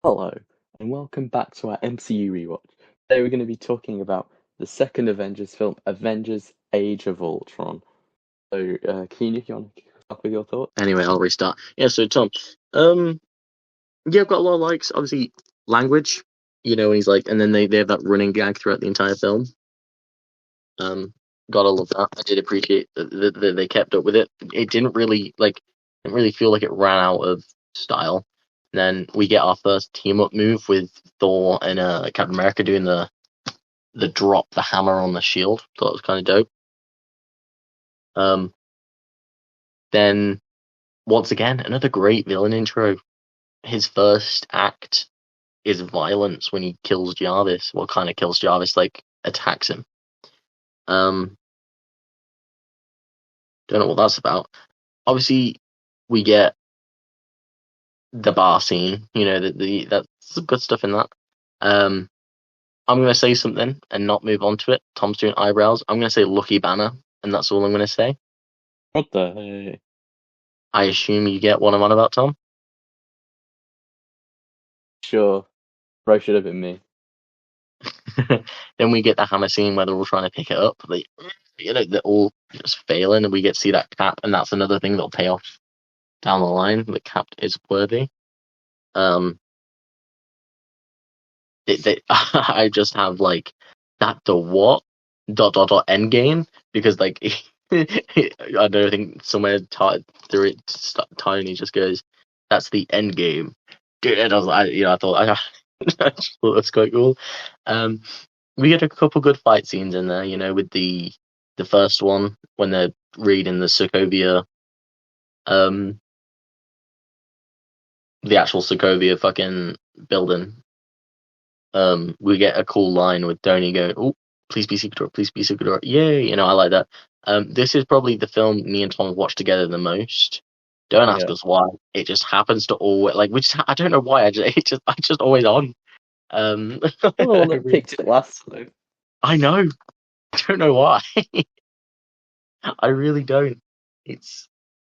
Hello, and welcome back to our MCU Rewatch. Today we're going to be talking about the second Avengers film, Avengers Age of Ultron. So, Keane, if you want to kick us off with your thoughts? Anyway, I'll restart. Yeah, so Tom, yeah, I've got a lot of likes. Obviously, language, and he's like, and then they have that running gag throughout the entire film. Um, gotta love that. I did appreciate that they kept up with it. It didn't really feel like it ran out of style. And then we get our first team up move with Thor and Captain America doing the drop the hammer on the shield. Thought it was kind of dope. Um, then once again, another great villain intro. His first act is violence when he kills Jarvis. What kind of kills Jarvis? Like attacks him. Um, don't know what that's about. Obviously, we get the bar scene. That's some good stuff in that. Um, I'm gonna say something and not move on to it. Tom's doing eyebrows. I'm gonna say Lucky Banner, and that's all I'm gonna say. What the? I assume you get what I'm on about, Tom. Sure, probably should have been me. Then we get the hammer scene where they're all trying to pick it up. They're all just failing, and we get to see that cap, and that's another thing that'll pay off down the line. The cap is worthy. Um, I just have like that the what end game because like I don't think somewhere through it Tiny just goes that's the end game. And I was like, I thought I just thought that's quite cool. Um, we get a couple good fight scenes in there, with the first one when they're reading the Sokovia, um, the actual Sokovia fucking building. We get a cool line with Tony going, "Oh, please be secret, please be secret." Yay, I like that. This is probably the film me and Tom have watched together the most. Don't ask Yeah. us why. It just happens to always I don't know why. I just always on. You're the one I that really, picked it last time. I know. I don't know why. I really don't. It's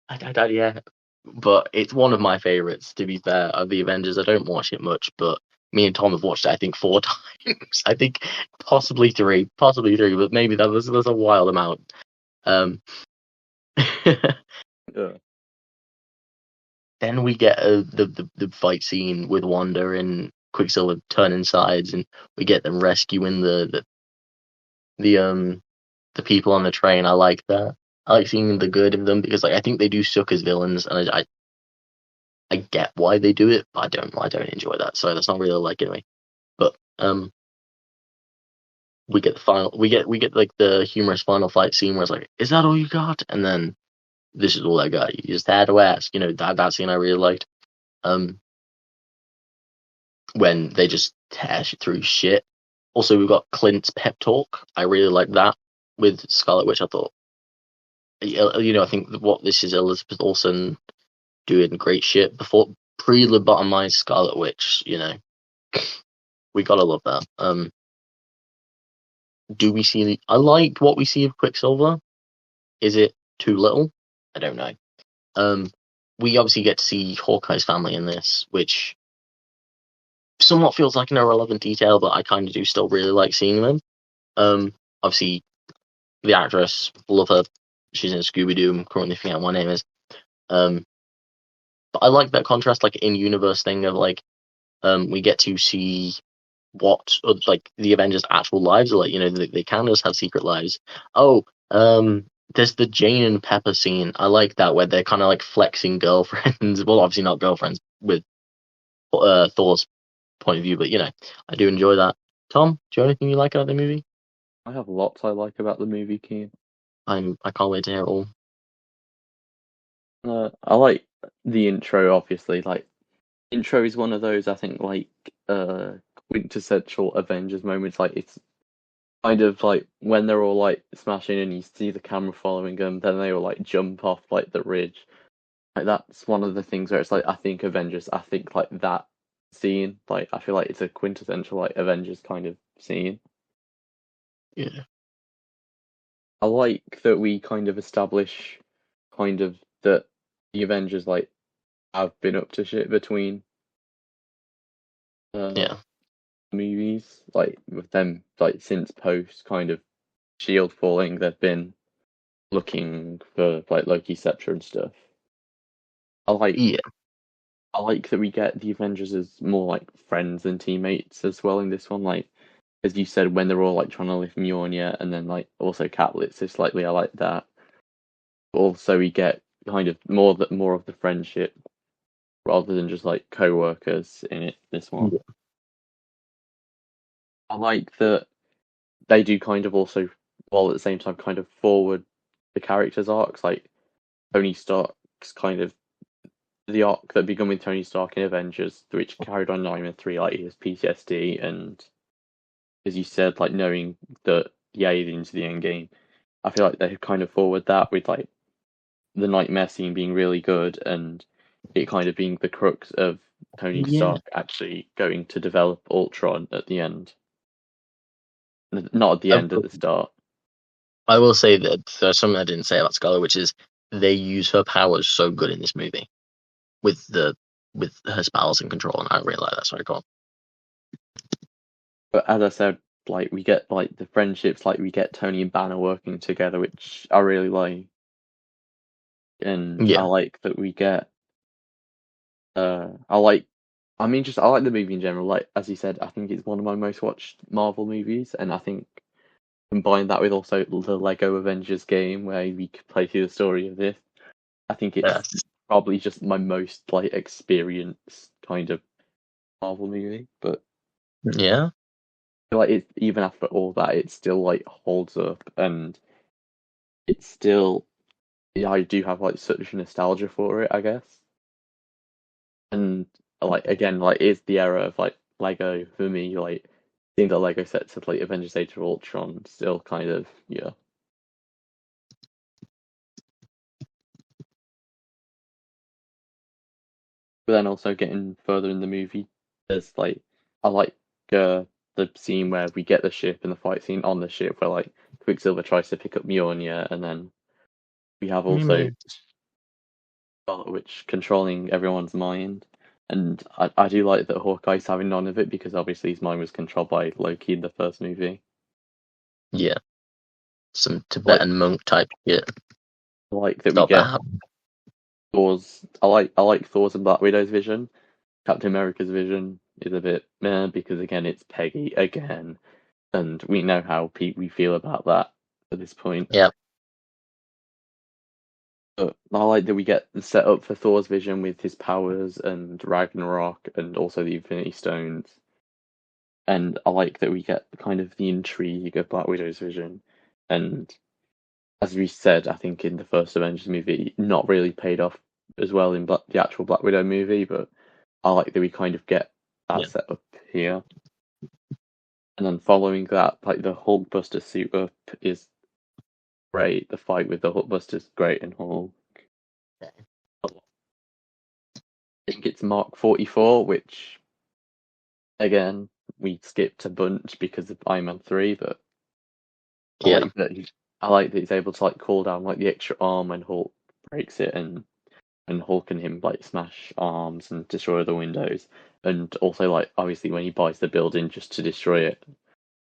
I don't yeah, but it's one of my favorites. To be fair, of the Avengers, I don't watch it much, but me and Tom have watched it. I think 4 times. I think possibly three, but maybe that's a wild amount. Um, Yeah. then we get the fight scene with Wanda and Quicksilver turning sides, and we get them rescuing the the people on the train. I like that. I like seeing the good of them because I think they do suck as villains, and I get why they do it, but I don't enjoy that. So that's not really like anyway. But we get like the humorous final fight scene where it's like, is that all you got? And then this is all I got. You just had to ask. That scene I really liked. Um, when they just tear through shit. Also, we've got Clint's pep talk. I really like that with Scarlet Witch. I thought, I think what this is Elizabeth Olsen doing great shit before pre-lobotomized Scarlet Witch. We gotta love that. Do we see? I like what we see of Quicksilver. Is it too little? I don't know. Um, we obviously get to see Hawkeye's family in this, which somewhat feels like an irrelevant detail, but I kind of do still really like seeing them. Obviously the actress, love her. She's in Scooby Doo. I'm currently forgetting what her name is. Um, but I like that contrast, like in universe thing of like, we get to see what like the Avengers' actual lives are like. They can just have secret lives. Oh, there's the Jane and Pepper scene. I like that where they're kind of like flexing girlfriends. Well, obviously not girlfriends with Thor's point of view, but I do enjoy that. Tom, do you have anything you like about the movie? I have lots I like about the movie, Keane. I can't wait to hear it all. I like the intro, obviously. Like, intro is one of those, I think, like, quintessential Avengers moments. Like, it's kind of like when they're all like smashing and you see the camera following them, then they all like jump off like the ridge. Like that's one of the things where it's like I think Avengers, I think like that scene, like I feel like it's a quintessential like Avengers kind of scene. Yeah. I like that we kind of establish kind of that the Avengers like have been up to shit between Yeah. movies, like with them, like since post kind of Shield falling, they've been looking for like Loki, Scepter and stuff. I like Yeah. I like that we get the Avengers as more like friends and teammates as well in this one. Like as you said, when they're all like trying to lift Mjolnir, and then like also Catlitz is slightly I like that. But also we get kind of more of the friendship rather than just like co-workers in this one. Yeah. I like that they do kind of also, while at the same time kind of forward the characters' arcs. Like Tony Stark's kind of the arc that began with Tony Stark in Avengers, which carried on in Iron Man 3, like his PTSD, and as you said, like knowing that the aliens the end game. I feel like they kind of forward that with like the nightmare scene being really good and it kind of being the crux of Tony Yeah. Stark actually going to develop Ultron at the end. Not at the end, at the start. I will say that there's something I didn't say about Scarlet, which is they use her powers so good in this movie with her spells and control, and I really like that. Sorry, go on. But as I said, like we get like the friendships, like we get Tony and Banner working together, which I really like, and I Yeah. like that we get. I like. I mean, just I like the movie in general. Like as you said, I think it's one of my most watched Marvel movies, and I think combine that with also the Lego Avengers game where we could play through the story of this. I think it's Yes. probably just my most like experienced kind of Marvel movie, but Yeah. like it even after all that, it still like holds up and it's still yeah, I do have like such nostalgia for it, I guess. And like again, like it's the era of like Lego for me, like seeing the Lego sets of like Avengers Age of Ultron still kind of yeah. But then also getting further in the movie, there's like I like the scene where we get the ship and the fight scene on the ship where like Quicksilver tries to pick up Mjolnir, and then we have also Mm. Scarlet Witch controlling everyone's mind. And I do like that Hawkeye's having none of it because obviously his mind was controlled by Loki in the first movie. Yeah. Some Like Tibetan monk type shit. I like that we Stop get that. Thor's. I like Thor's and Black Widow's vision. Captain America's vision is a bit meh because again it's Peggy again, and we know how we feel about that at this point. Yeah. But I like that we get the setup for Thor's vision with his powers and Ragnarok and also the Infinity Stones. And I like that we get kind of the intrigue of Black Widow's vision. And as we said, I think in the first Avengers movie, not really paid off as well in the actual Black Widow movie, but I like that we kind of get that Yeah. set up here. And then following that, like the Hulkbuster suit up is great. The fight with the Hulkbuster is great in Hulk. I think it's Mark 44, which again we skipped a bunch because of Iron Man 3, but I Yeah. like that I like that he's able to like call down like the extra arm when Hulk breaks it and Hulk and him like smash arms and destroy the windows. And also like obviously when he buys the building just to destroy it.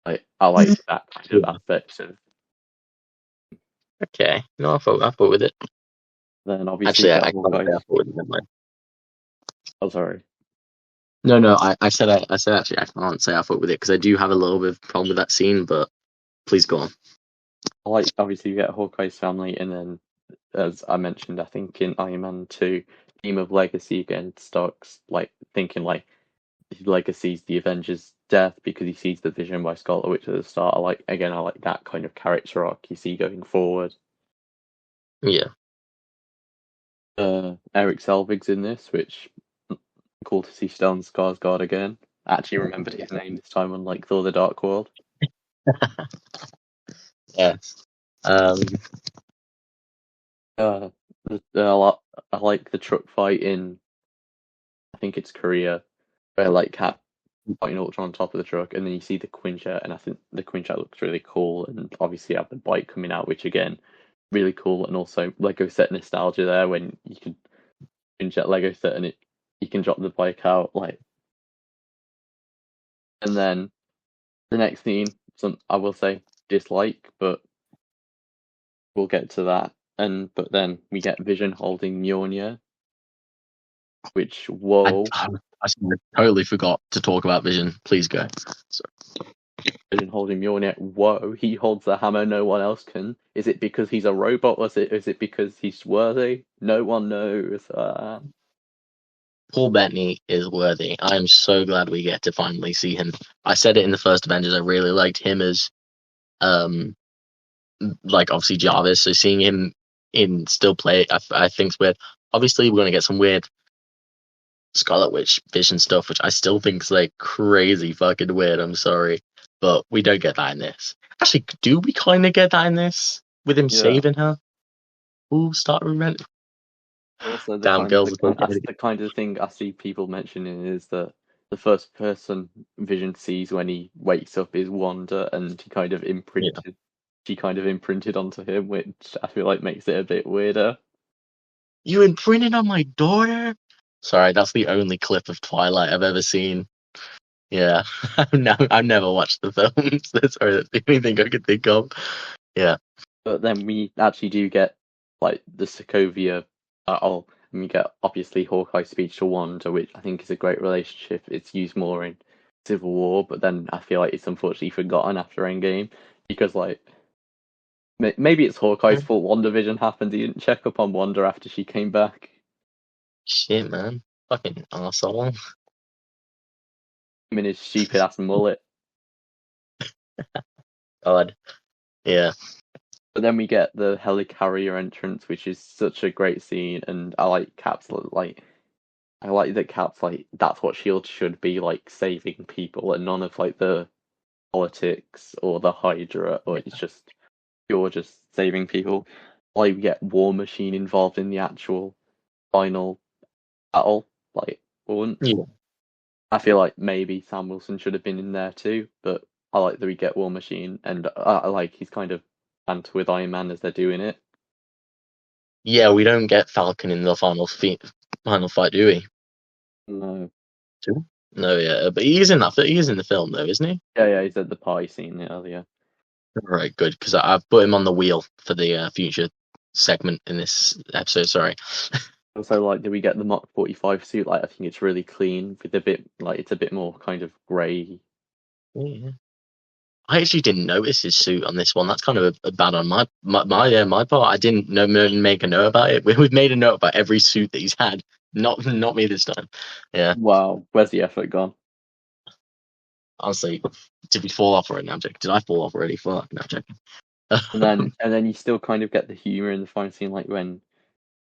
Like I like that kind of Yeah. aspect of Okay. No, I thought with it. then obviously you Actually, get I can't say I Hawkeye's. thought with it. Never mind. Oh sorry. No, no. I said actually I can't say I thought with it because I do have a little bit of problem with that scene. But please go on. I like obviously you get Hawkeye's family and then as I mentioned, I think in Iron Man 2, theme of legacy again starts like thinking like his legacy's the Avengers' death because he sees the vision by Scarlet Witch at the start. I like that kind of character arc you see going forward. Yeah. Eric Selvig's in this, which cool to see Stellan Skarsgård again. Actually remembered his name this time, unlike Thor: The Dark World. Yes. Um. Uh, I like the truck fight in I think it's Korea, where like Cap fighting Ultron on top of the truck, and then you see the Quinjet, and I think the Quinjet looks really cool, and obviously you have the bike coming out, which again, really cool, and also Lego set nostalgia there when you can Quinjet Lego set and it you can drop the bike out like And then the next scene, some I will say dislike, but we'll get to that. But then we get Vision holding Mjolnir, which I, whoa, I totally forgot to talk about Vision. Please go. So, Vision holding Mjolnir, whoa, he holds the hammer no one else can. Is it because he's a robot, or is it because he's worthy? No one knows. Paul Bettany is worthy. I am so glad we get to finally see him. I said it in the first Avengers. I really liked him as, like obviously Jarvis. So seeing him in still play, I think's weird. Obviously, we're gonna get some weird Scarlet Witch Vision stuff, which I still think is like crazy fucking weird. I'm sorry, but we don't get that in this. Actually, do we kind of get that in this with him Yeah. saving her? Ooh, start revenge. Also, Damn, girls are so the kind of thing I see people mentioning is that the first person Vision sees when he wakes up is Wanda, and Yeah. she kind of imprinted onto him, which I feel like makes it a bit weirder. You imprinted on my daughter? Sorry, that's the only clip of Twilight I've ever seen. Yeah, I've never watched the films. Sorry, that's the only thing I could think of. Yeah, But then we actually do get like the Sokovia battle, and we get obviously Hawkeye's speech to Wanda, which I think is a great relationship. It's used more in Civil War, but then I feel like it's unfortunately forgotten after Endgame because like maybe it's Hawkeye's fault. WandaVision happened. He didn't check up on Wanda after she came back. shit, man, fucking asshole. I mean, his stupid ass mullet. God, yeah, But then we get the helicarrier entrance, which is such a great scene, and I like Cap's like I like that Cap's like that's what Shield should be like, saving people, and none of like the politics or the Hydra, or it's just pure just saving people. Like we get War Machine involved in the actual final battle, like once. yeah, I feel like maybe Sam Wilson should have been in there too, but I like that we get War Machine, and I like he's kind of banter with Iron Man as they're doing it. yeah. We don't get Falcon in the final fight, do we? No. Do we? No, yeah, but he is in that. He is in the film, though, isn't he? Yeah, he's at the party scene earlier. Right, good, because I've put him on the wheel for the future segment in this episode. Sorry. Also, like, do we get the Mach 45 suit? Like, I think it's really clean with a bit, like, it's a bit more kind of grey. Yeah. I actually didn't notice his suit on this one. That's kind of a bad on my part. I didn't make a note about it. We've made a note about every suit that he's had. Not me this time. Yeah, Wow, where's the effort gone? honestly, did we fall off already? No, I'm joking. Did I fall off already? Fuck, no, I'm joking. And then you still kind of get the humor in the final scene, like when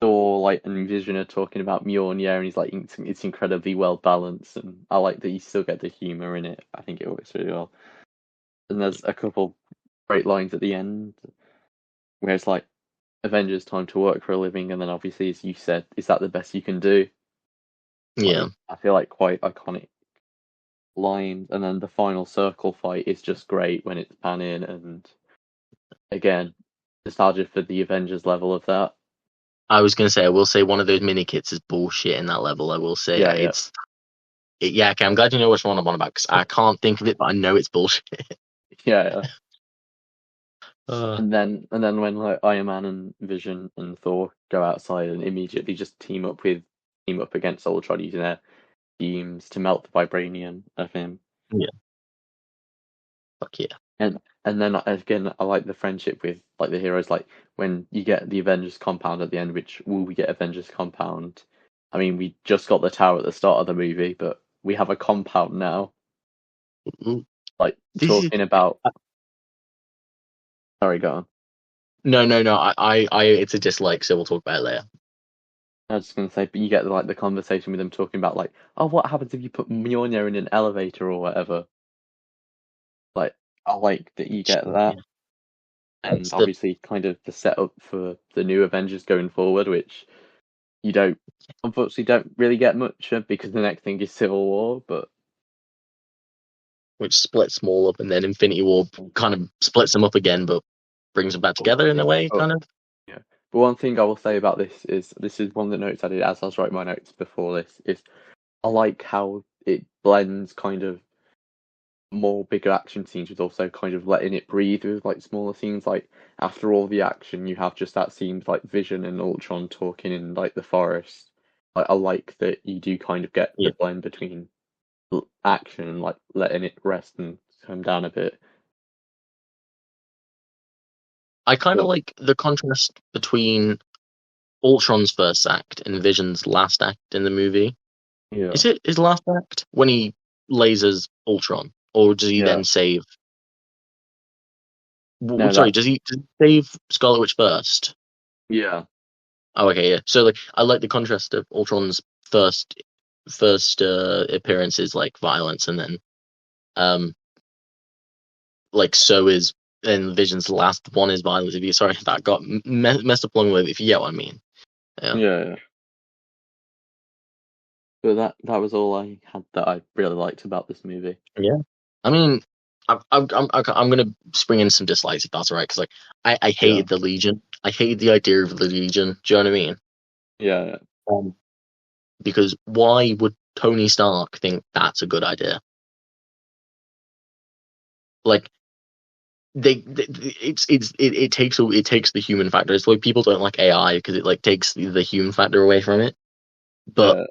Thor, like, and Vision are talking about Mjolnir, and he's like, it's incredibly well balanced, and I like that you still get the humor in it. I think it works really well. And there's a couple great lines at the end where it's like, Avengers time to work for a living, and then obviously, as you said, is that the best you can do? Yeah, Like, I feel like quite iconic lines, and then the final circle fight is just great when it's panning, and again, nostalgia for the Avengers level of that. I was gonna say. I will say one of those mini kits is bullshit in that level. I will say Yeah, yeah, yeah. Okay, I'm glad you know which one I'm on about because I can't think of it, but I know it's bullshit. yeah. Uh, And then when like Iron Man and Vision and Thor go outside and immediately just team up against Ultron using their beams to melt the vibranium of him. yeah, fuck yeah. And then again, I like the friendship with like the heroes. Like when you get the Avengers compound at the end, which will we get Avengers compound? I mean, we just got the tower at the start of the movie, but we have a compound now. Mm, Like This is talking about. Sorry, go on. no. It's a dislike, so we'll talk about it later. I was just gonna say, but you get like the conversation with them talking about like, oh, what happens if you put Mjolnir in an elevator or whatever? Like, I like that you get Yeah, that, and that's the obviously kind of the setup for the new Avengers going forward, which you don't, unfortunately, don't really get much of because the next thing is Civil War. But which splits them all up, and then Infinity War kind of splits them up again, but brings them back together in a way, oh, kind of. yeah. But one thing I will say about this is one of the notes I did as I was writing my notes before this is I like how it blends kind of more bigger action scenes with also kind of letting it breathe with like smaller scenes. Like after all the action, you have just that scene with like Vision and Ultron talking in like the forest. I like that you do kind of get the Yeah. blend between action and like letting it rest and calm down a bit. I kind of But like the contrast between Ultron's first act and Vision's last act in the movie. yeah, Is it his last act when he lasers Ultron, or does he yeah, then save? no, Sorry, that does he save Scarlet Witch first? yeah, Oh, okay, yeah. So like, I like the contrast of Ultron's first appearance is like violence, and then um like so is and Vision's last one is violence. If you sorry, that got messed up along with. If you get what I mean. Yeah. yeah. But that was all I had that I really liked about this movie. Yeah. I mean, I'm gonna spring in some dislikes if that's all right, because like I Yeah, hated the Legion. I hated the idea of the Legion. Do you know what I mean? yeah, Um, because why would Tony Stark think that's a good idea? Like it takes the human factor. It's like people don't like AI because it like takes the human factor away from it. But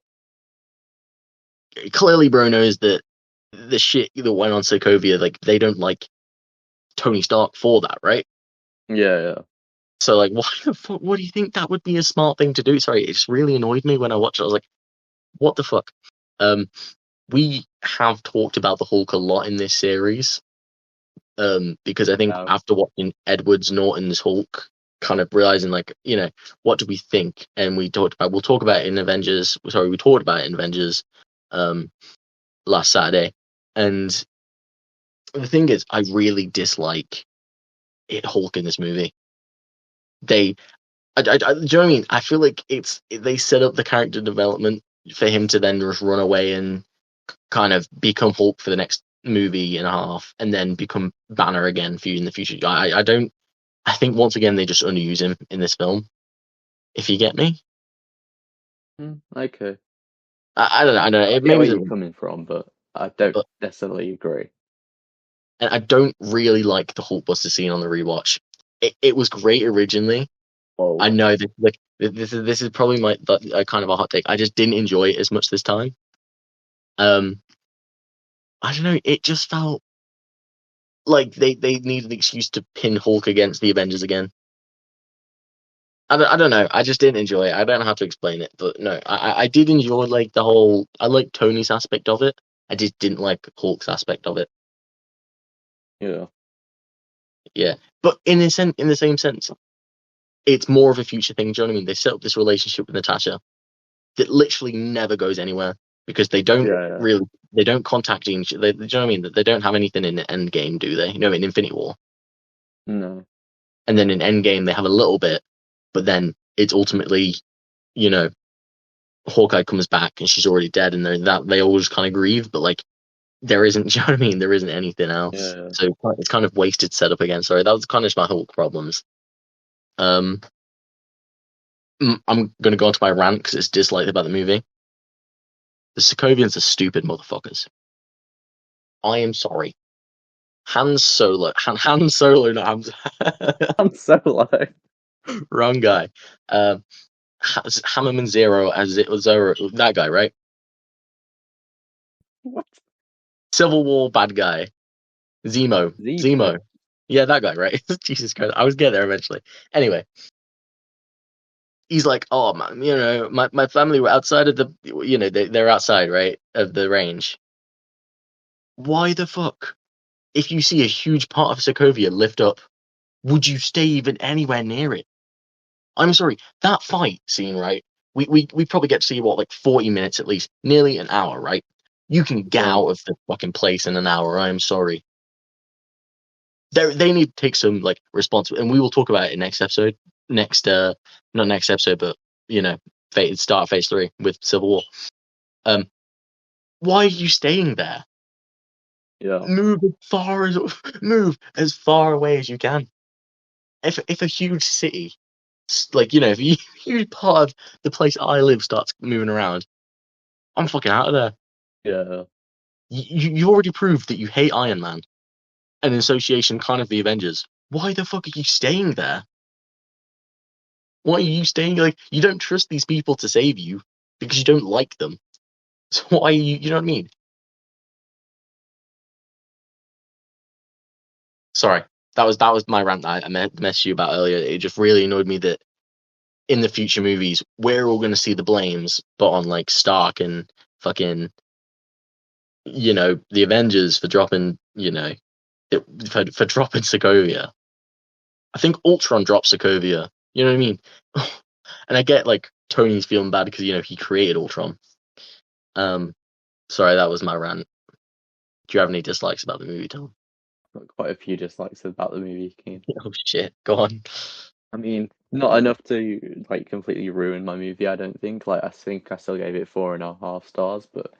yeah, clearly, bro knows that the shit that went on Sokovia, like they don't like Tony Stark for that, right? yeah, yeah. So like, why the fuck? What do you think that would be a smart thing to do? Sorry, it just really annoyed me when I watched it. I was like, what the fuck? Um, we have talked about the Hulk a lot in this series. Because I think No. after watching Edwards Norton's Hulk, kind of realizing like, what do we think? And we'll talk about it in Avengers. Sorry, we talked about it in Avengers, um, last Saturday. And the thing is, I really dislike it Hulk in this movie. They do you know what I mean? I feel like they set up the character development for him to then just run away and kind of become Hulk for the next movie and a half, and then become Banner again for you in the future. I don't. I think once again they just underuse him in this film. If you get me, Okay. I don't know. I don't know. I It get maybe, where you're coming from, but I don't but necessarily agree. and I don't really like the Hulkbuster scene on the rewatch. It was great originally. I Whoa. know that like this is probably my kind of a hot take. I just didn't enjoy it as much this time. Um, I don't know. It just felt like they needed an excuse to pin Hulk against the Avengers again. I don't know. I just didn't enjoy it. I don't know how to explain it, but no, I did enjoy like the whole. I like Tony's aspect of it. I just didn't like Hulk's aspect of it. Yeah. Yeah, but in the same sense, it's more of a future thing. Do you know what I mean? They set up this relationship with Natasha that literally never goes anywhere because Yeah, yeah. they don't contact each. Do you know what I mean? That they don't have anything in Endgame, do they? In Infinity War, No. and then in Endgame they have a little bit, but then it's ultimately, you know, Hawkeye comes back and she's already dead, and they all just kind of grieve, but like there isn't. Do you know what I mean? There isn't anything else, Yeah. so it's kind of wasted setup again. Sorry, that was kind of my Hulk problems. Um, I'm gonna go on to my rant because it's disliked about the movie. The Sokovians are stupid motherfuckers. I am sorry. Han Solo, Han Solo, not Han, I'm so low. wrong guy. Hammerman Zero as it was Zero, that guy, right? What? Civil War bad guy. Zemo. Zemo. Yeah, that guy, right? Jesus Christ, I was getting there eventually. Anyway, he's like, oh man, my family were outside of the, they're outside, right, of the range. Why the fuck? If you see a huge part of Sokovia lift up, would you stay even anywhere near it? I'm sorry, that fight scene, right? We probably get to see what, like 40 minutes at least, nearly an hour, right? You can get Yeah. out of the fucking place in an hour. I'm sorry. They need to take some like responsibility, and we will talk about it in next episode. Not next episode, but start phase 3 with Civil War. Um, why are you staying there? Yeah. Move as far away as you can. If a huge city, like if a huge part of the place I live starts moving around, I'm fucking out of there. Yeah. You already proved that you hate Iron Man, and in association kind of the Avengers. Why the fuck are you staying there? Why are you staying? Like, you don't trust these people to save you because you don't like them. So why are you? You know what I mean? Sorry, that was my rant that I messaged you about earlier. It just really annoyed me that in the future movies we're all going to see the blames, but on like Stark and fucking the Avengers for dropping for dropping Sokovia. I think Ultron dropped Sokovia. You know what I mean? And I get like Tony's feeling bad because he created Ultron. Sorry, that was my rant. Do you have any dislikes about the movie, Tom? Got quite a few dislikes about the movie, Keane. Oh shit, go on. I mean, not enough to like completely ruin my movie. I don't think. Like, I think I still gave it 4.5 stars, but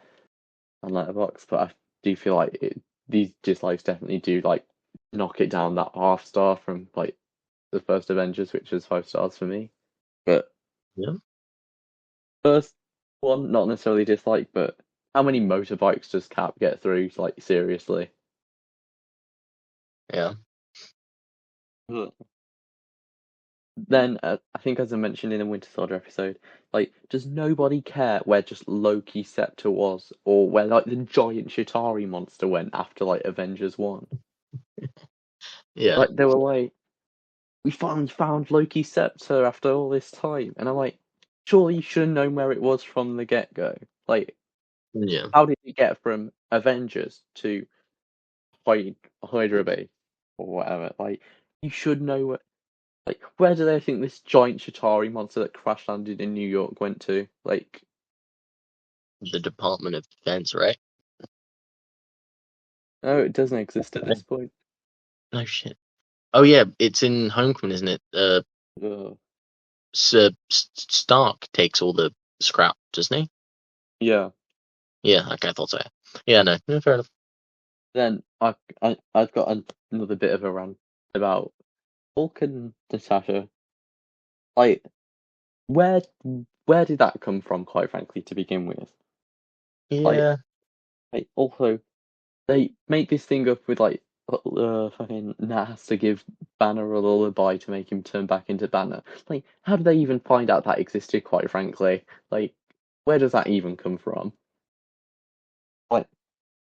on Letterboxd. But I do feel like these dislikes definitely do like knock it down that half star from like the first Avengers, which is 5 stars for me. But Yeah. first one, not necessarily dislike, but how many motorbikes does Cap get through? Like, seriously. Yeah. Then I think, as I mentioned in the Winter Soldier episode, like, does nobody care where just Loki's scepter was, or where like the giant Chitauri monster went after like Avengers 1? Yeah. Like, they were like, we finally found Loki's scepter after all this time, and I'm like, surely you should have known where it was from the get go. Like, Yeah. how did it get from Avengers to Hydra Base or whatever? Like, you should know where. Like, where do they think this giant Chitauri monster that crash landed in New York went to? Like, The Department of Defense, right? no, it doesn't exist at this point. No shit. Oh yeah, it's in Homecoming, isn't it? Ugh. Stark takes all the scrap, doesn't he? Yeah. Yeah, okay, I thought so. Yeah, no, fair enough. Then I've got another bit of a rant about Hulk and Natasha. Like, where where did that come from? Quite frankly, to begin with. Like, Yeah. also they make this thing up with like fucking Nat has to give Banner a lullaby to make him turn back into Banner. Like, how did they even find out that existed? Quite frankly, like, where does that even come from? Like,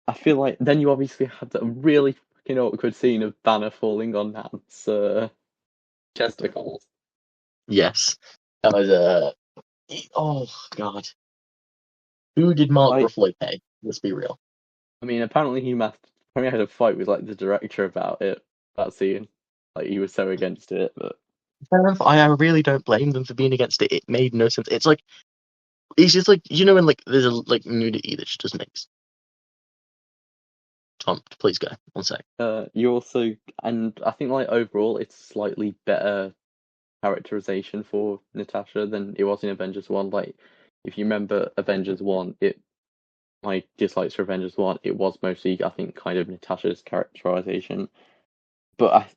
I feel like then you obviously had that really fucking awkward scene of Banner falling on Nat's testicles. Yes. That was oh god. Who did Mark Like, Ruffalo pay? Let's be real. I mean, apparently apparently had a fight with like the director about it, that scene. Like, he was so against it, but Fair enough. I really don't blame them for being against it. It made no sense. It's just like when like there's a like nudity that just doesn't make sense. Tom, please go. 1 sec. you also, and I think like overall it's slightly better characterization for Natasha than it was in Avengers 1. Like, if you remember Avengers 1, my dislikes for Avengers 1, it was mostly, I think, kind of Natasha's characterization. But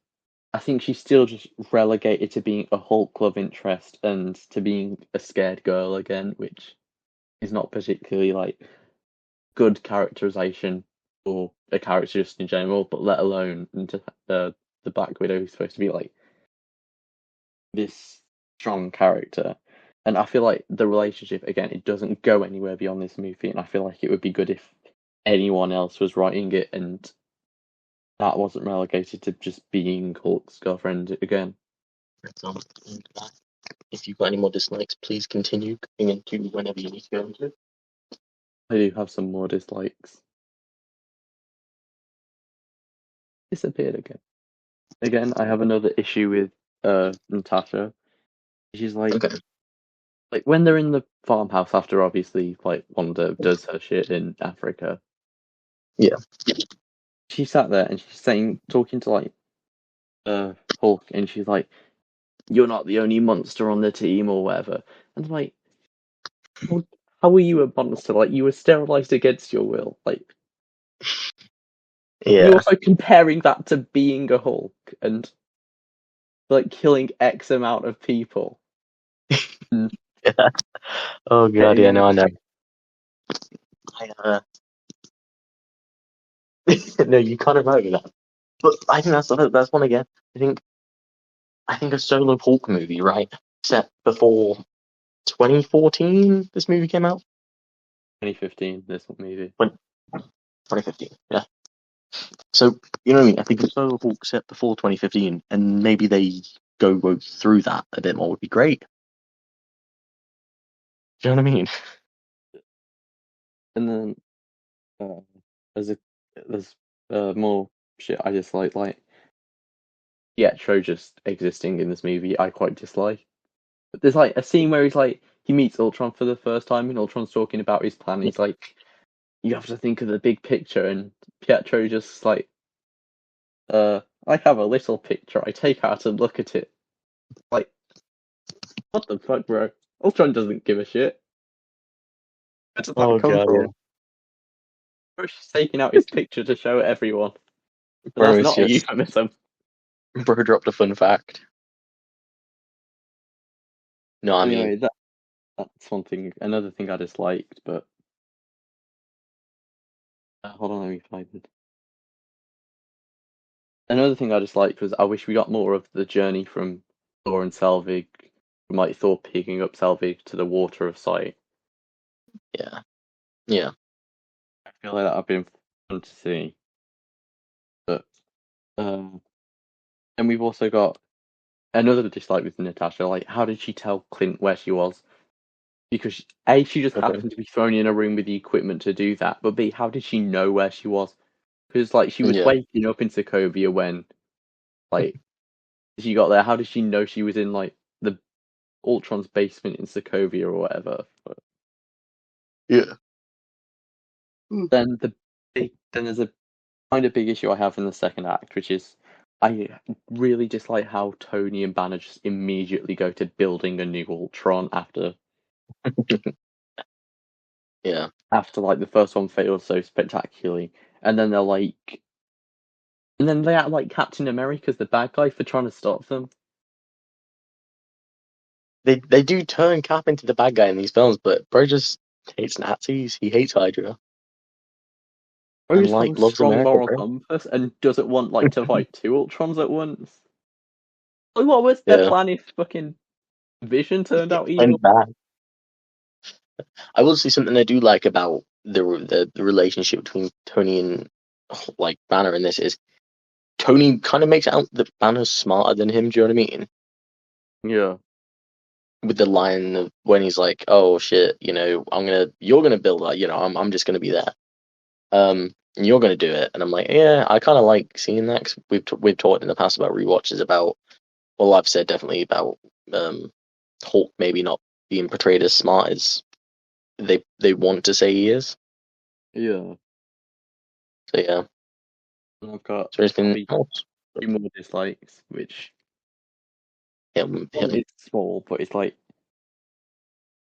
I think she's still just relegated to being a Hulk love interest and to being a scared girl again, which is not particularly like good characterization for a character just in general, but let alone into the Black Widow, who's supposed to be like this strong character. And I feel like the relationship, again, it doesn't go anywhere beyond this movie, and I feel like it would be good if anyone else was writing it and that wasn't relegated to just being Hulk's girlfriend again. Tom, if you've got any more dislikes, please continue going into whenever you need to go into. I do have some more dislikes. Disappeared again. Again, I have another issue with Natasha. She's like, Okay. like when they're in the farmhouse after obviously like Wanda does her shit in Africa. Yeah. She sat there and she's talking to like Hulk, and she's like, "You're not the only monster on the team," or whatever. And I'm like, how were you a monster? Like, you were sterilized against your will. Like, Yeah. you're also comparing that to being a Hulk and like killing X amount of people. Yeah. Oh god, yeah, no, I know. I No, you kind of right with that. But I think that's one again. I think a solo Hulk movie, right? Set before 2014, this movie came out. 2015, this movie. 2015, yeah. So you know what I mean? I think a solo Hulk set before 2015, and maybe they go through that a bit more would be great. Do you know what I mean? And then uh, there's more shit I dislike, like Pietro just existing in this movie. I quite dislike. But there's like a scene where he meets Ultron for the first time, and Ultron's talking about his plan. He's like, "You have to think of the big picture," and Pietro just like, I have a little picture. I take out and look at it. Like, what the fuck, bro? Ultron doesn't give a shit. Where does that Oh come god, yeah. from? Bro's just taking out his picture to show everyone. But Bro, that's it's not a just euphemism. bro dropped a fun fact. No, I mean, Anyway, that's one thing. Another thing I disliked, but hold on, let me find it. Another thing I disliked was I wish we got more of the journey from Thor and Selvig, from like Thor picking up Selvig to the Water of Sight. yeah. I feel like that would have been fun to see. But and we've also got another dislike with Natasha. Like, how did she tell Clint where she was? Because A, she just Okay. happened to be thrown in a room with the equipment to do that. But B, how did she know where she was? Because like she was Yeah. waking up in Sokovia when like she got there. How did she know she was in like the Ultron's basement in Sokovia or whatever? But Yeah. then there's a kind of big issue I have in the second act, which is I really dislike how Tony and Banner just immediately go to building a new Ultron Yeah. after like the first one failed so spectacularly, and then they act like Captain America's the bad guy for trying to stop them. They do turn Cap into the bad guy in these films, but bro just hates Nazis. He hates Hydra, Or and just has like a loves strong America, moral bro. compass and doesn't want like to fight two Ultrons at once. Like, what was their Yeah. plan if fucking Vision turned It out evil? went bad. I will say something I do like about the relationship between Tony and like Banner in this is Tony kind of makes out that Banner's smarter than him. Do you know what I mean? Yeah, With the line of when he's like, "Oh shit, you know, you're gonna build that. You know, I'm just gonna be there. And you're gonna do it." And I'm like, yeah, I kind of like seeing that because we've talked in the past about rewatches about. Well, I've said definitely about Hulk maybe not being portrayed as smart as they want to say he is. yeah. So yeah. And I've got So anything probably else? two more dislikes, which Hit one me. is small, but it's like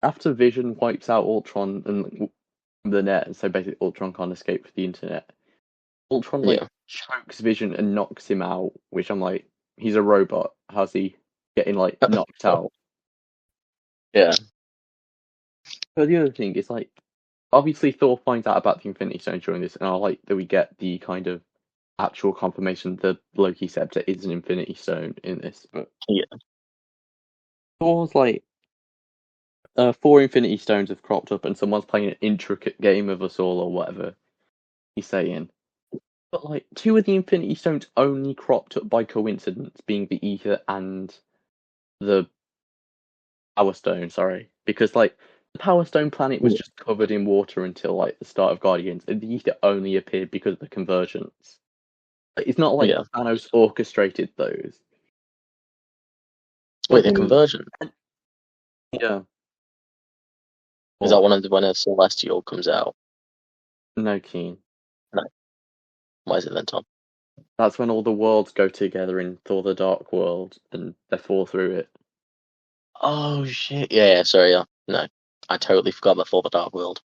after Vision wipes out Ultron and the net, so basically Ultron can't escape the internet. Ultron like Yeah. chokes Vision and knocks him out, which I'm like, he's a robot. How's he getting like knocked out? Yeah. But the other thing is like, obviously Thor finds out about the Infinity Stone during this, and I like that we get the kind of actual confirmation the Loki scepter is an Infinity Stone in this. But Yeah. Thor's like, four Infinity Stones have cropped up, and someone's playing an intricate game of us all, or whatever he's saying. But like, two of the Infinity Stones only cropped up by coincidence, being the Ether and the Power Stone. Sorry, because like the Power Stone planet was just covered in water until like the start of Guardians, and the Ether only appeared because of the convergence. Like, it's not like Yeah. Thanos orchestrated those. Wait, But the then, conversion. yeah, Is that what? one of the when a Celestial comes out? No, Keen. No. Why is it then, Tom? That's when all the worlds go together in Thor: The Dark World, and they fall through it. Oh shit. Yeah. Sorry. Yeah. No. I totally forgot about For the Dark World.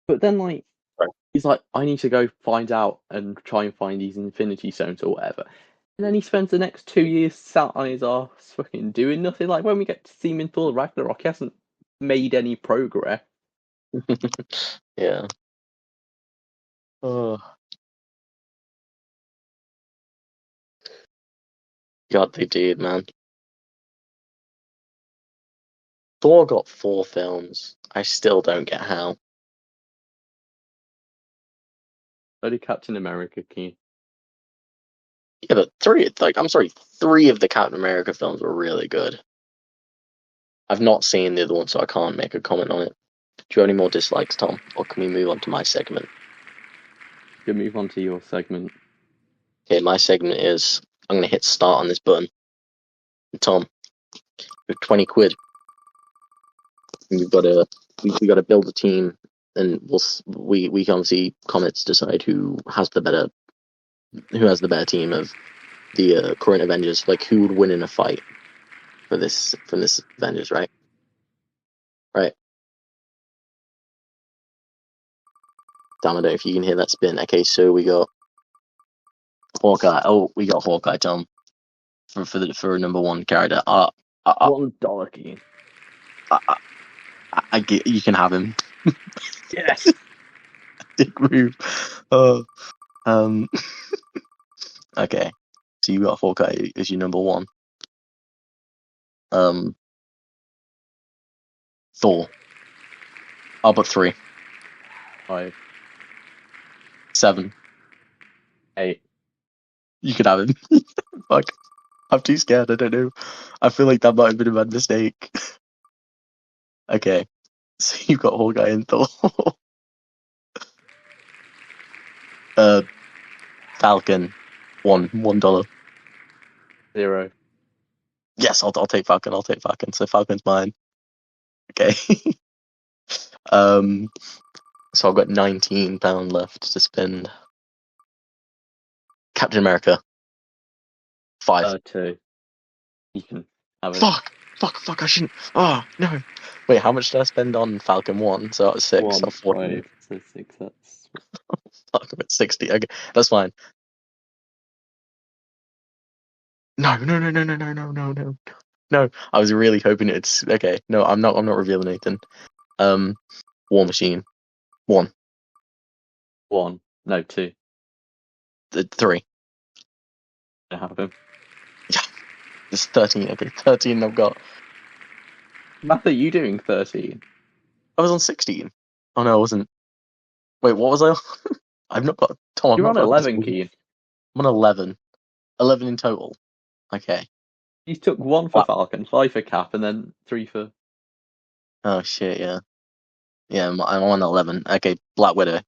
But then, like, Right. he's like, I need to go find out and try and find these Infinity Stones or whatever. And then he spends the next 2 years sat on his ass fucking doing nothing. Like, when we get to see him in Thor Ragnarok, he hasn't made any progress. Yeah. Oh. God, they did, man. Thor got 4 films. I still don't get how. Only Captain America, Keane. Yeah, but 3, like, I'm sorry, 3 of the Captain America films were really good. I've not seen the other one, so I can't make a comment on it. Do you have any more dislikes, Tom? Or can we move on to my segment? You can move on to your segment. Okay, my segment is, I'm going to hit start on this button. And Tom, with 20 quid, we've got to build a team, and we can obviously comments decide who has the better team of the current Avengers, like who would win in a fight from this Avengers, right? Right. Damn, I don't know if you can hear that spin. Okay, so we got Hawkeye. Oh, we got Hawkeye, Tom, for number 1 character. $1, Keane. I get, you can have him. Yes. Dick move. Okay, so you got Hawkeye as your number 1. Thor. I'll put 3. 5. 7. 8. You can have him. Fuck. I'm too scared. I don't know. I feel like that might have been a bad mistake. Okay. So you've got Hawkeye and Thor. Falcon. $1. 0. Yes, I'll take Falcon. I'll take Falcon. So Falcon's mine. Okay. So I've got £19 left to spend. Captain America. 5. 2. You can have it. Fuck, I shouldn't. Oh, no. Wait, how much did I spend on Falcon 1? So that was 6. 1, So 40. 5, so 6. That's Fuck, I'm at 60. Okay, that's fine. No. No, I was really hoping it's okay. No, I'm not revealing anything. War Machine. 1. 1. No, 2. 3. I have him. Yeah. It's 13. Okay, 13 I've got. Matt, are you doing 13? I was on 16. Oh no, I wasn't. Wait, what was I on? I've not got Tom, I've You're not on got 11, Keane. I'm on 11. 11 in total. Okay. You took 1 for What? Falcon, 5 for Cap, and then 3 for... Oh shit, yeah. Yeah, I'm on 11. Okay, Black Widow.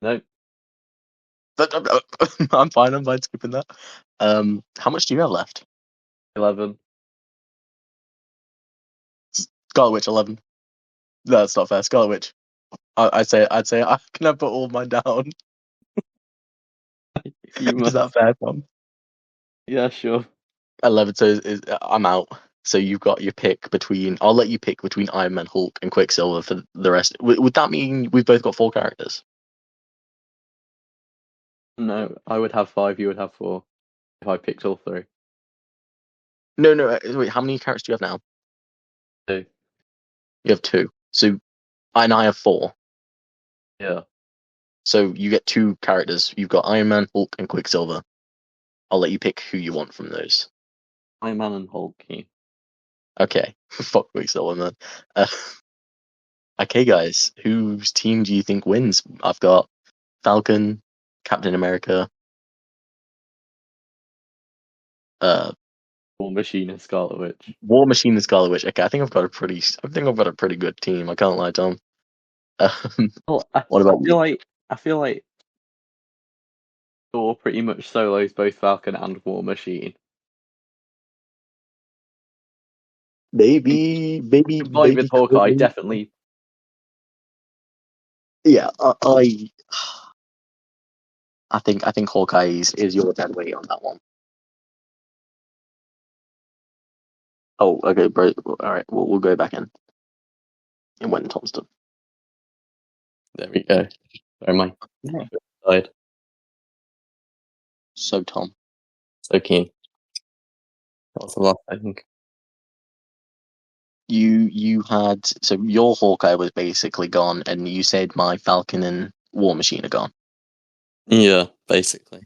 No, I'm fine skipping that. How much do you have left? 11. Scarlet Witch 11. No, that's not fair. Scarlet Witch. I'd say I can I put all of mine down. You Is must. that fair, Tom? Yeah, sure. 11. So I'm out. So you've got your pick between. I'll let you pick between Iron Man, Hulk, and Quicksilver for the rest. Would that mean we've both got 4 characters? No, I would have 5, you would have 4. If I picked all 3. No. Wait, how many characters do you have now? 2. You have 2. So, and I have 4. Yeah. So you get 2 characters. You've got Iron Man, Hulk, and Quicksilver. I'll let you pick who you want from those. Iron Man and Hulk, Keane. Okay. Fuck Quicksilver, man. Okay, guys. Whose team do you think wins? I've got Falcon, Captain America, War Machine and Scarlet Witch. War Machine, and Scarlet Witch. Okay, I think I've got a pretty good team. I can't lie, Tom. Well, What about you? I feel like Thor pretty much solos both Falcon and War Machine. Maybe Combined with Hawkeye, could. definitely. Yeah, I think Hawkeye is your dead weight on that one. Oh, okay, bro. All right, we'll go back in. And when Tom's done. There we go. Sorry, my side. So Tom, So Keane. That was the last, I think. you had so your Hawkeye was basically gone, and you said my Falcon and War Machine are gone. Yeah, basically.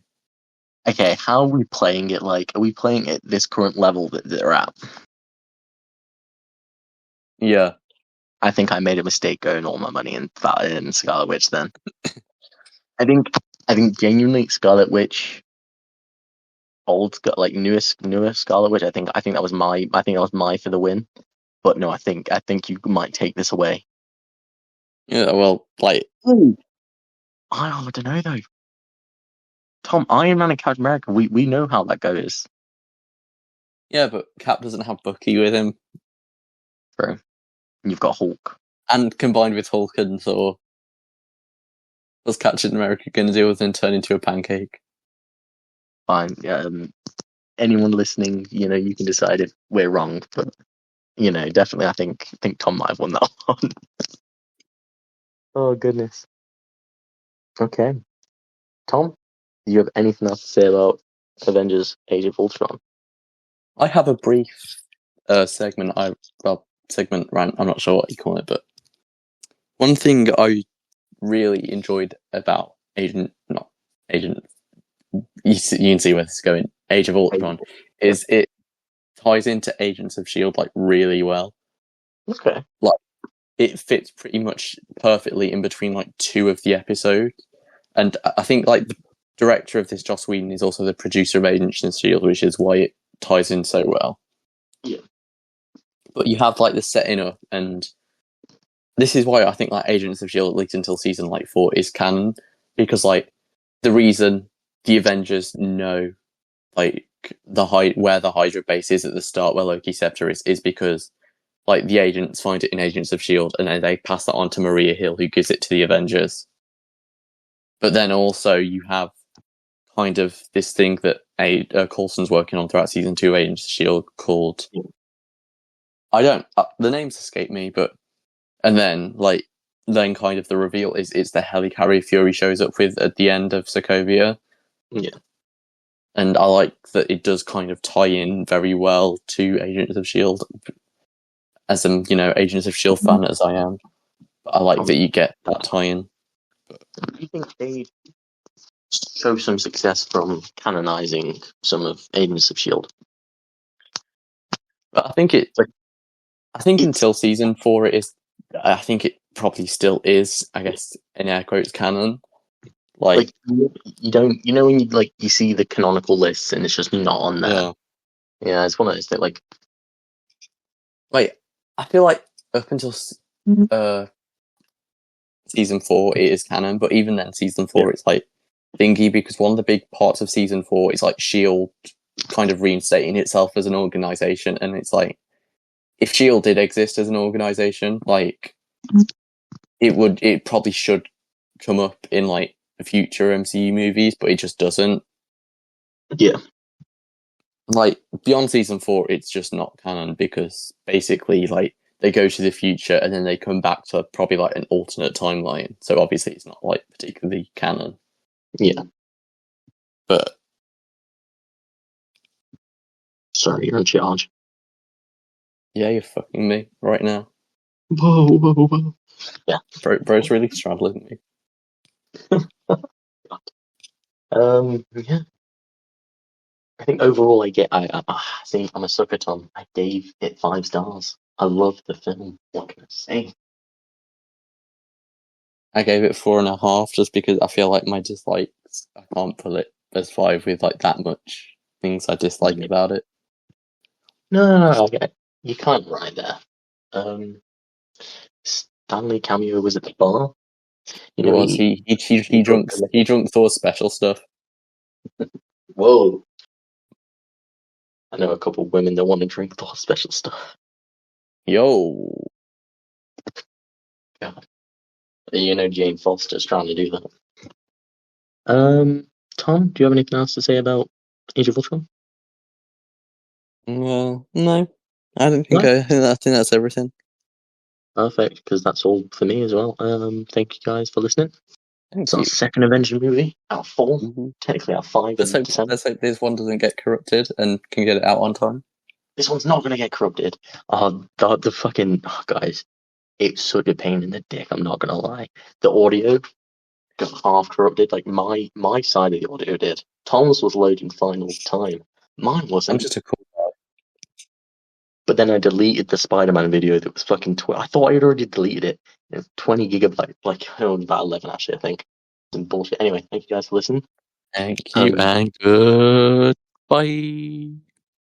Okay, how are we playing it? Like, are we playing it this current level that they're at? Yeah. I think I made a mistake going all my money in Scarlet Witch. Then I think genuinely Scarlet Witch, newer Scarlet Witch. I think that was my for the win. But no, I think you might take this away. Yeah, well, like, Ooh. I don't know though. Tom, Iron Man and Captain America, we know how that goes. yeah, but Cap doesn't have Bucky with him, True. You've got Hulk. and combined with Hulk and Thor, what's Captain America going to do other than turn into a pancake? Fine. Anyone listening, you can decide if we're wrong, but definitely, I think Tom might have won that one. Oh goodness. Okay, Tom, do you have anything else to say about Avengers: Age of Ultron? I have a brief segment. Segment rant. I'm not sure what you call it, but one thing I really enjoyed about not Agent. You can see where this is going. Age of Ultron is it ties into Agents of Shield like really well. Okay. Like it fits pretty much perfectly in between like two of the episodes, and I think like the director of this, Joss Whedon, is also the producer of Agents of Shield, which is why it ties in so well. Yeah. But you have like the setting up, and this is why I think like Agents of Shield, at least until season like 4, is canon, because like the reason the Avengers know like where the Hydra base is at the start, where Loki Scepter is because like the agents find it in Agents of Shield, and then they pass that on to Maria Hill, who gives it to the Avengers. But then also you have kind of this thing that Coulson's working on throughout season 2 Agents of Shield called the names escape me, but and then kind of the reveal is it's the helicarrier Fury shows up with at the end of Sokovia. Yeah. And I like that it does kind of tie in very well to Agents of Shield, as an Agents of Shield fan as I am. But I like that you get that tie-in. Do you think they show some success from canonizing some of Agents of Shield? But I think until season 4 it is. I think it probably still is, I guess, in air quotes, canon. Like you don't, when you see the canonical lists and it's just not on there. Yeah, it's one of those things. Like I feel like up until season 4 it is canon, but even then, season 4 it's like thingy, because one of the big parts of season 4 is like Shield kind of reinstating itself as an organization, and it's like if Shield did exist as an organization, like it probably should come up in like future MCU movies, but it just doesn't. Yeah. Like beyond season 4, it's just not canon, because basically like they go to the future and then they come back to probably like an alternate timeline. So obviously it's not like particularly canon. Yeah. But sorry, you're in charge. Yeah, you're fucking me right now. Whoa. Yeah. Bro's really straddling me. Yeah. I think overall I see, I'm a sucker, Tom. I gave it 5 stars. I love the film. What can I say? I gave it 4.5 just because I feel like my dislikes, I can't put it as 5 with like that much things I dislike about it. No, okay. You can't right there. Stanley cameo was at the bar. It was. He drunk Thor's special stuff. Whoa. I know a couple of women that want to drink Thor's special stuff. Yo. God. Jane Foster's trying to do that. Tom, do you have anything else to say about Age of Ultron? Well, no. I don't think I think that's everything. Perfect, because that's all for me as well. Thank you guys for listening. It's our second Avenger movie out of 4. Mm-hmm. Technically out of 5. Let's hope this one doesn't get corrupted and can get it out on time. This one's not going to get corrupted. Oh god, guys, it's such a pain in the dick. I'm not going to lie. The audio got half corrupted. Like my side of the audio did. Tom's was loading fine all the time. Mine I'm wasn't. just a cool guy. But then I deleted the Spider-Man video that was fucking. I thought I had already deleted it. It was 20 gigabytes. Like about 11 actually, I think. Some bullshit. Anyway, thank you guys for listening. Thank you and goodbye.